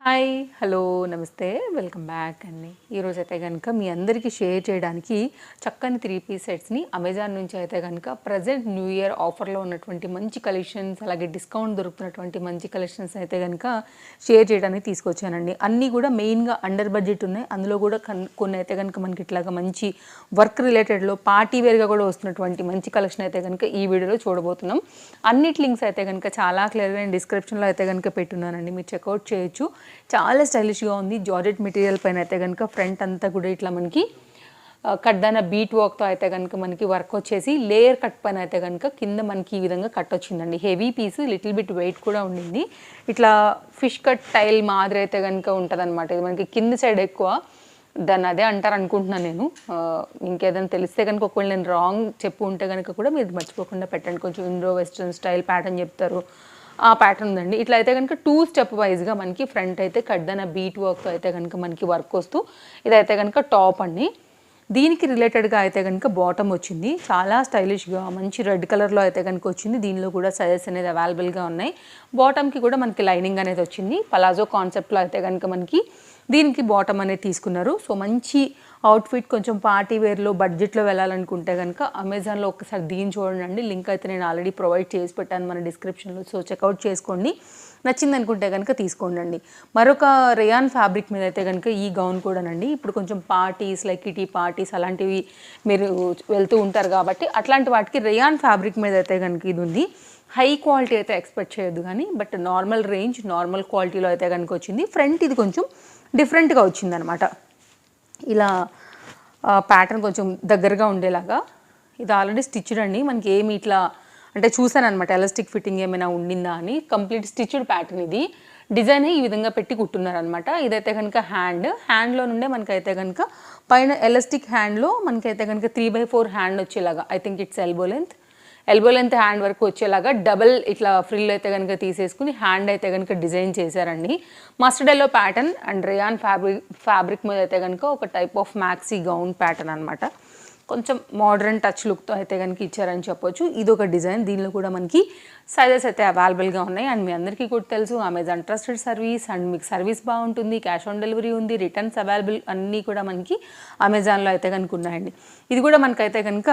Hi hello నమస్తే welcome back అండి. ఈరోజు అయితే కనుక మీ అందరికీ షేర్ చేయడానికి చక్కని 3 పీస్ సెట్స్ని అమెజాన్ నుంచి అయితే కనుక ప్రజెంట్ న్యూ ఇయర్ ఆఫర్లో ఉన్నటువంటి మంచి కలెక్షన్స్, అలాగే డిస్కౌంట్ దొరుకుతున్నటువంటి మంచి కలెక్షన్స్ అయితే కనుక షేర్ చేయడానికి తీసుకొచ్చానండి. అన్నీ కూడా మెయిన్గా అండర్ బడ్జెట్ ఉన్నాయి. అందులో కూడా కొన్ని అయితే కనుక మనకి ఇట్లాగా మంచి వర్క్ రిలేటెడ్లో పార్టీ వేర్గా కూడా వస్తున్నటువంటి మంచి కలెక్షన్ అయితే కనుక ఈ వీడియోలో చూడబోతున్నాం. అన్నిటి లింక్స్ అయితే కనుక చాలా క్లియర్గా నేను డిస్క్రిప్షన్లో అయితే కనుక పెట్టున్నానండి, మీరు చెక్అవుట్ చేయొచ్చు. చాలా స్టైలిష్గా ఉంది. జార్జెట్ మెటీరియల్ పైన అయితే కనుక ఫ్రంట్ అంతా కూడా ఇట్లా మనకి కట్దాన బీట్ వర్క్తో అయితే కనుక మనకి వర్క్ వచ్చేసి లేయర్ కట్ పైన అయితే కనుక కింద మనకి ఈ విధంగా కట్ వచ్చిందండి. Heavy piece, little bit weight కూడా ఉండింది. ఇట్లా ఫిష్ కట్ టైల్ మాదిరి అయితే కనుక ఉంటుంది అనమాట. ఇది మనకి కింద సైడ్ ఎక్కువ దాన్ని అదే అంటారు అనుకుంటున్నాను నేను. ఇంకేదైనా తెలిస్తే కనుక ఒకవేళ నేను రాంగ్ చెప్పు ఉంటే కనుక కూడా మీరు మర్చిపోకుండా పెట్టండి. కొంచెం ఇండో వెస్ట్రన్ స్టైల్ ప్యాటర్న్ చెప్తారు, ఆ ప్యాటర్న్ ఉందండి. ఇట్లా అయితే కనుక 2 స్టెప్ వైజ్గా మనకి ఫ్రంట్ అయితే కడ్దన బీట్ వర్క్తో అయితే కనుక మనకి వర్క్ వస్తూ ఇదైతే కనుక టాప్ అండి. దీనికి రిలేటెడ్గా అయితే కనుక బాటమ్ వచ్చింది. చాలా స్టైలిష్గా మంచి రెడ్ కలర్లో అయితే కనుక వచ్చింది. దీనిలో కూడా సైజెస్ అనేది అవైలబుల్గా ఉన్నాయి. బాటమ్కి కూడా మనకి లైనింగ్ అనేది వచ్చింది. పలాజో కాన్సెప్ట్లో అయితే కనుక మనకి దీనికి బాటమ్ అనేది తీసుకున్నారు. సో మంచి అవుట్ఫిట్, కొంచెం పార్టీ వేర్లో బడ్జెట్లో వెళ్ళాలనుకుంటే కనుక అమెజాన్లో ఒకసారి దీన్ని చూడండి. లింక్ అయితే నేను ఆల్రెడీ ప్రొవైడ్ చేసి పెట్టాను మన డిస్క్రిప్షన్లో. సో చెక్అవుట్ చేసుకోండి. నచ్చింది అనుకుంటే కనుక తీసుకోండి. మరొక రేయాన్ ఫ్యాబ్రిక్ మీద అయితే కనుక ఈ గౌన్ కూడానండి. ఇప్పుడు కొంచెం పార్టీస్ లైక్ కిటీ పార్టీస్ అలాంటివి మీరు వెళ్తూ ఉంటారు కాబట్టి అట్లాంటి వాటికి రేయాన్ ఫ్యాబ్రిక్ మీద అయితే కనుక ఇది ఉంది. హై క్వాలిటీ అయితే ఎక్స్పెక్ట్ చేయొద్దు కానీ, బట్ నార్మల్ రేంజ్, నార్మల్ క్వాలిటీలో అయితే కనుక వచ్చింది. ఫ్రంట్ ఇది కొంచెం డిఫరెంట్గా వచ్చిందనమాట. ఇలా ప్యాటర్న్ కొంచెం దగ్గరగా ఉండేలాగా. ఇది ఆల్రెడీ స్టిచ్డ్ అండి. మనకి ఏమి ఇట్లా అంటే చూసాను అనమాట, ఎలాస్టిక్ ఫిట్టింగ్ ఏమైనా ఉండిందా అని. కంప్లీట్ స్టిచ్డ్ ప్యాటర్న్ ఇది. డిజైన్ ఈ విధంగా పెట్టి కుట్టున్నారనమాట. ఇదైతే కనుక హ్యాండ్లో నుండే మనకైతే కనుక పైన ఎలాస్టిక్ హ్యాండ్లో మనకైతే కనుక 3/4 హ్యాండ్ వచ్చేలాగా, I think it's elbow length hand వరకు వచ్చేలాగా డబల్ ఇట్లా ఫ్రిల్ అయితే కనుక తీసేసుకుని హ్యాండ్ అయితే కనుక డిజైన్ చేశారండి. Mustard yellow pattern and rayon fabric మీద అయితే కనుక ఒక type of maxi gown pattern అనమాట. కొంచెం మోడర్న్ టచ్ లుక్తో అయితే కనుక ఇచ్చారని చెప్పొచ్చు. ఇది ఒక డిజైన్. దీనిలో కూడా మనకి సైజెస్ అయితే అవైలబుల్గా ఉన్నాయి. అండ్ మీ అందరికీ కూడా తెలుసు అమెజాన్ ట్రస్టెడ్ సర్వీస్, అండ్ మీకు సర్వీస్ బాగుంటుంది, క్యాష్ ఆన్ డెలివరీ ఉంది, రిటర్న్స్ అవైలబుల్ అన్నీ కూడా మనకి అమెజాన్లో అయితే కనుక ఉన్నాయండి. ఇది కూడా మనకైతే కనుక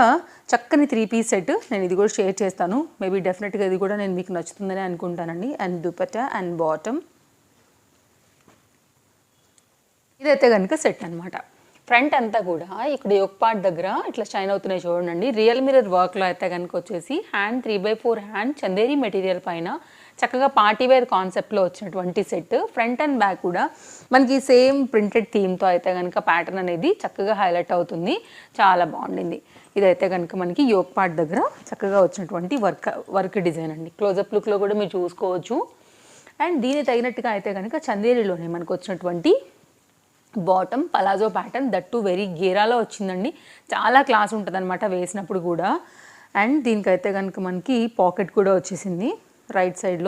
చక్కని 3 పీస్ సెట్. నేను ఇది కూడా షేర్ చేస్తాను. మేబీ డెఫినెట్గా ఇది కూడా నేను మీకు నచ్చుతుందని అనుకుంటానండి. అండ్ దుపట్టా అండ్ బాటమ్ ఇదైతే కనుక సెట్ అనమాట. ఫ్రంట్ అంతా కూడా ఇక్కడ యోక్ పార్ట్ దగ్గర ఇట్లా షైన్ అవుతున్నాయి చూడండి. రియల్ మిరర్ వర్క్లో అయితే కనుక వచ్చేసి హ్యాండ్ 3/4 హ్యాండ్ చందేరి మెటీరియల్ పైన చక్కగా పార్టీవేర్ కాన్సెప్ట్లో వచ్చినటువంటి సెట్. ఫ్రంట్ అండ్ బ్యాక్ కూడా మనకి సేమ్ ప్రింటెడ్ థీమ్తో అయితే కనుక ప్యాటర్న్ అనేది చక్కగా హైలైట్ అవుతుంది. చాలా బాగుండింది. ఇదైతే కనుక మనకి యోక్ పార్ట్ దగ్గర చక్కగా వచ్చినటువంటి వర్క్ డిజైన్ అండి. క్లోజప్ లుక్లో కూడా మీరు చూసుకోవచ్చు. అండ్ దీనికి తగినట్టుగా అయితే కనుక చందేరిలోనే మనకు వచ్చినటువంటి bottom palazzo pattern, that very గేరాలో వచ్చిందండి. చాలా క్లాస్ ఉంటుంది అనమాట వేసినప్పుడు కూడా. అండ్ దీనికైతే కనుక మనకి పాకెట్ కూడా వచ్చేసింది రైట్ సైడ్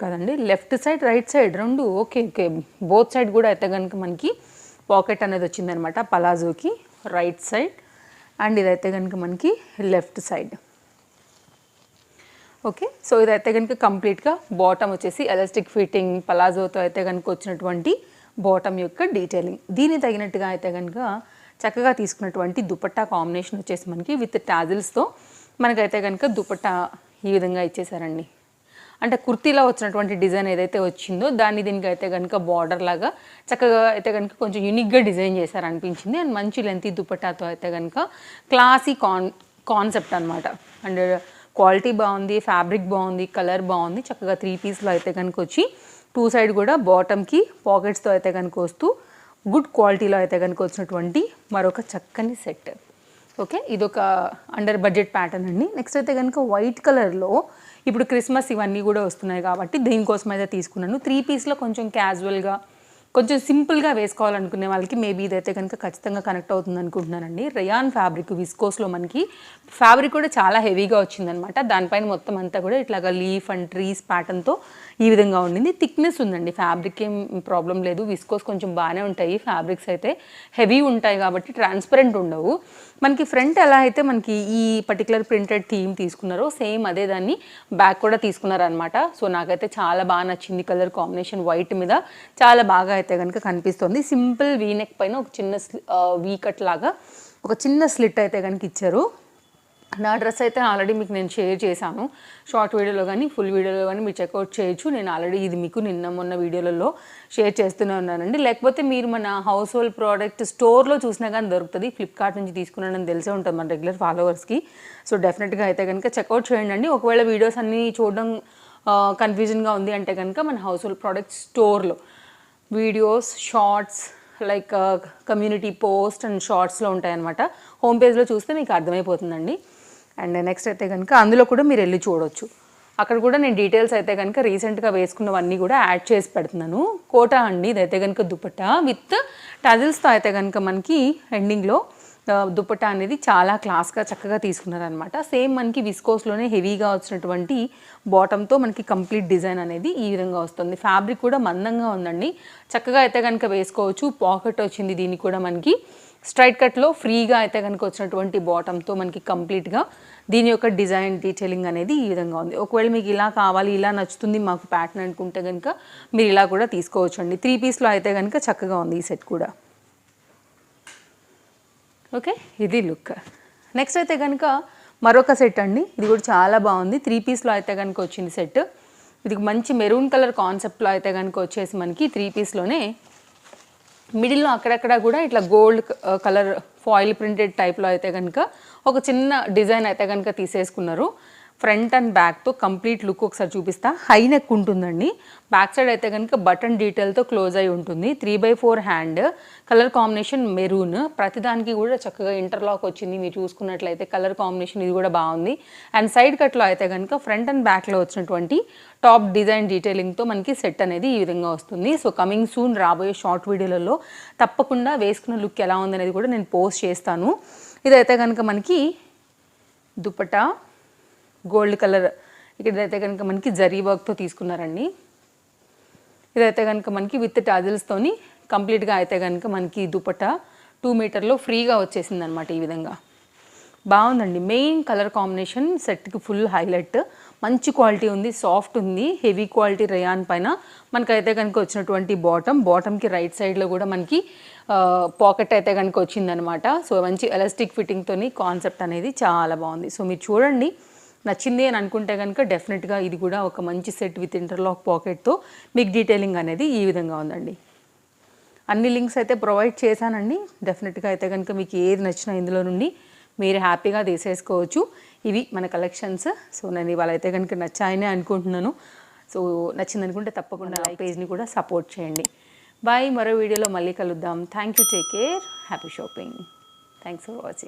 కాదండి, లెఫ్ట్ సైడ్ రైట్ సైడ్ రెండు ఓకే బోత్ సైడ్ కూడా అయితే కనుక మనకి పాకెట్ అనేది వచ్చిందనమాట పలాజోకి రైట్ సైడ్. అండ్ ఇదైతే కనుక మనకి లెఫ్ట్ సైడ్. ఓకే, సో ఇదైతే కనుక కంప్లీట్గా బాటమ్ వచ్చేసి ఎలాస్టిక్ ఫిట్టింగ్ పలాజోతో అయితే కనుక వచ్చినటువంటి బాటమ్ యొక్క డీటెయిలింగ్. దీనికి తగినట్టుగా అయితే కనుక చక్కగా తీసుకున్నటువంటి దుపట్టా కాంబినేషన్ వచ్చేసి మనకి విత్ టాజిల్స్తో మనకైతే కనుక దుపట్టా ఈ విధంగా ఇచ్చేసారండి. అంటే కుర్తీలో వచ్చినటువంటి డిజైన్ ఏదైతే వచ్చిందో దాన్ని దీనికి అయితే కనుక బార్డర్ లాగా చక్కగా అయితే కనుక కొంచెం యూనిక్గా డిజైన్ చేశారనిపించింది. అండ్ మంచి లెంతీ దుపట్టాతో అయితే కనుక క్లాసీ కాన్సెప్ట్ అనమాట. అండ్ క్వాలిటీ బాగుంది, ఫ్యాబ్రిక్ బాగుంది, కలర్ బాగుంది. చక్కగా 3 పీస్లో అయితే కనుక వచ్చి 2 సైడ్ కూడా బాటమ్కి పాకెట్స్తో అయితే కనుక వస్తూ గుడ్ క్వాలిటీలో అయితే కనుక వచ్చినటువంటి మరొక చక్కని సెట్. ఓకే, ఇదొక అండర్ బడ్జెట్ ప్యాటర్న్ అండి. నెక్స్ట్ అయితే కనుక వైట్ కలర్లో ఇప్పుడు క్రిస్మస్ ఇవన్నీ కూడా వస్తున్నాయి కాబట్టి దీనికోసం అయితే తీసుకున్నాను. 3 పీస్లో కొంచెం క్యాజువల్గా కొంచెం సింపుల్గా వేసుకోవాలనుకునే వాళ్ళకి మేబీ ఇదైతే కనుక ఖచ్చితంగా కనెక్ట్ అవుతుంది అనుకుంటున్నానండి. రేయాన్ ఫ్యాబ్రిక్ విస్కోస్లో మనకి ఫ్యాబ్రిక్ కూడా చాలా హెవీగా వచ్చిందనమాట. దానిపైన మొత్తం అంతా కూడా ఇట్లాగా లీఫ్ అండ్ ట్రీస్ ప్యాటర్న్తో ఈ విధంగా ఉండింది. థిక్నెస్ ఉందండి, ఫ్యాబ్రిక్ ఏం ప్రాబ్లం లేదు. విస్కోస్ కొంచెం బాగానే ఉంటాయి, ఫ్యాబ్రిక్స్ అయితే హెవీ ఉంటాయి కాబట్టి ట్రాన్స్పరెంట్ ఉండవు. మనకి ఫ్రంట్ ఎలా అయితే మనకి ఈ పర్టికులర్ ప్రింటెడ్ థీమ్ తీసుకున్నారో సేమ్ అదే దాన్ని బ్యాక్ కూడా తీసుకున్నారనమాట. సో నాకైతే చాలా బాగా నచ్చింది. కలర్ కాంబినేషన్ వైట్ మీద చాలా బాగా అయితే కనుక కనిపిస్తుంది. సింపుల్ వీ నెక్ పైన ఒక చిన్న వీ కట్ లాగా ఒక చిన్న స్లిట్ అయితే కనుక ఇచ్చారు. నా డ్రెస్ అయితే ఆల్రెడీ మీకు నేను షేర్ చేశాను, షార్ట్ వీడియోలో కానీ ఫుల్ వీడియోలో కానీ మీరు చెక్అవుట్ చేయొచ్చు. నేను ఆల్రెడీ ఇది మీకు నిన్న మొన్న వీడియోలలో షేర్ చేస్తూనే ఉన్నానండి. లేకపోతే మీరు మన హౌస్ హోల్డ్ ప్రోడక్ట్ స్టోర్లో చూసినా కానీ దొరుకుతుంది. ఫ్లిప్కార్ట్ నుంచి తీసుకున్నానని తెలిసే ఉంటుంది మన రెగ్యులర్ ఫాలోవర్స్కి. సో డెఫినెట్గా అయితే కనుక చెక్అవుట్ చేయండి. ఒకవేళ వీడియోస్ అన్నీ చూడడం కన్ఫ్యూజన్గా ఉంది అంటే కనుక మన హౌస్ హోల్డ్ ప్రోడక్ట్ స్టోర్లో videos, shorts, like community post and షార్ట్స్లో ఉంటాయన్నమాట. హోమ్ పేజ్లో చూస్తే మీకు అర్థమైపోతుందండి. అండ్ నెక్స్ట్ అయితే కనుక అందులో కూడా మీరు వెళ్ళి చూడొచ్చు. అక్కడ కూడా నేను డీటెయిల్స్ అయితే కనుక రీసెంట్గా వేసుకున్నవన్నీ కూడా యాడ్ చేసి పెడుతున్నాను. కోటా అండి ఇదైతే కనుక దుపట్టా విత్ టజిల్స్తో అయితే కనుక మనకి ఎండింగ్లో దుపట్టా అనేది చాలా క్లాస్గా చక్కగా తీసుకున్నారనమాట. సేమ్ మనకి విస్కోస్లోనే హెవీగా వచ్చినటువంటి బాటంతో మనకి కంప్లీట్ డిజైన్ అనేది ఈ విధంగా వస్తుంది. ఫ్యాబ్రిక్ కూడా మందంగా ఉందండి, చక్కగా అయితే కనుక వేసుకోవచ్చు. పాకెట్ వచ్చింది దీనికి కూడా మనకి. స్ట్రైట్ కట్లో ఫ్రీగా అయితే కనుక వచ్చినటువంటి బాటంతో మనకి కంప్లీట్గా దీని యొక్క డిజైన్ డీటెయిలింగ్ అనేది ఈ విధంగా ఉంది. ఒకవేళ మీకు ఇలా కావాలి, ఇలా నచ్చుతుంది మాకు ప్యాటర్న్ అనుకుంటే కనుక మీరు ఇలా కూడా తీసుకోవచ్చు అండి. 3 పీస్లో అయితే కనుక చక్కగా ఉంది ఈ సెట్ కూడా. ఓకే, ఇది లుక్. నెక్స్ట్ అయితే కనుక మరొక సెట్ అండి, ఇది కూడా చాలా బాగుంది. 3 పీస్లో అయితే కనుక వచ్చింది సెట్. ఇది మంచి మెరూన్ కలర్ కాన్సెప్ట్లో అయితే కనుక వచ్చేసి మనకి 3 పీస్లోనే మిడిల్లో అక్కడక్కడ కూడా ఇట్లా గోల్డ్ కలర్ ఫాయిల్ ప్రింటెడ్ టైప్లో అయితే కనుక ఒక చిన్న డిజైన్ అయితే కనుక తీసేసుకున్నారు. ఫ్రంట్ అండ్ బ్యాక్తో కంప్లీట్ లుక్ ఒకసారి చూపిస్తా. హై నెక్ ఉంటుందండి, బ్యాక్ సైడ్ అయితే కనుక బటన్ డీటెయిల్తో క్లోజ్ అయి ఉంటుంది. 3/4 హ్యాండ్, కలర్ కాంబినేషన్ మెరూన్, ప్రతిదానికి కూడా చక్కగా ఇంటర్లాక్ వచ్చింది. మీరు చూసుకున్నట్లయితే కలర్ కాంబినేషన్ ఇది కూడా బాగుంది. అండ్ సైడ్ కట్లో అయితే కనుక ఫ్రంట్ అండ్ బ్యాక్లో వచ్చినటువంటి టాప్ డిజైన్ డీటెయిలింగ్తో మనకి సెట్ అనేది ఈ విధంగా వస్తుంది. సో కమింగ్ సూన్ రాబోయే షార్ట్ వీడియోలలో తప్పకుండా వేసుకున్న లుక్ ఎలా ఉందనేది కూడా నేను పోస్ట్ చేస్తాను. ఇదైతే కనుక మనకి దుపట్టా గోల్డ్ కలర్, ఇక్కడైతే కనుక మనకి జరీ వర్క్తో తీసుకున్నారండి. ఇదైతే కనుక మనకి విత్ టాజిల్స్తోని కంప్లీట్గా అయితే కనుక మనకి దుపట్టా 2 మీటర్లో ఫ్రీగా వచ్చేసింది అనమాట. ఈ విధంగా బాగుందండి. మెయిన్ కలర్ కాంబినేషన్ సెట్కి ఫుల్ హైలైట్. మంచి క్వాలిటీ ఉంది, సాఫ్ట్ ఉంది, హెవీ క్వాలిటీ రేయాన్ పైన మనకైతే కనుక వచ్చినటువంటి బాటమ్కి రైట్ సైడ్లో కూడా మనకి పాకెట్ అయితే కనుక వచ్చిందనమాట. సో మంచి ఎలాస్టిక్ ఫిట్టింగ్తోని కాన్సెప్ట్ అనేది చాలా బాగుంది. సో మీరు చూడండి, నచ్చింది అని అనుకుంటే కనుక డెఫినెట్గా ఇది కూడా ఒక మంచి సెట్ విత్ ఇంటర్లాక్ పాకెట్తో మీకు డీటెయిలింగ్ అనేది ఈ విధంగా ఉందండి. అన్ని లింక్స్ అయితే ప్రొవైడ్ చేశానండి. డెఫినెట్గా అయితే కనుక మీకు ఏది నచ్చినా ఇందులో నుండి మీరు హ్యాపీగా తీసేసుకోవచ్చు. ఇవి మన కలెక్షన్స్. సో నేను ఇవాళ అయితే కనుక నచ్చాయనే అనుకుంటున్నాను. సో నచ్చింది అనుకుంటే తప్పకుండా లైక్ పేజ్ని కూడా సపోర్ట్ చేయండి. బాయ్, మరో వీడియోలో మళ్ళీ కలుద్దాం. Thank you, take care, happy shopping. Thanks for watching.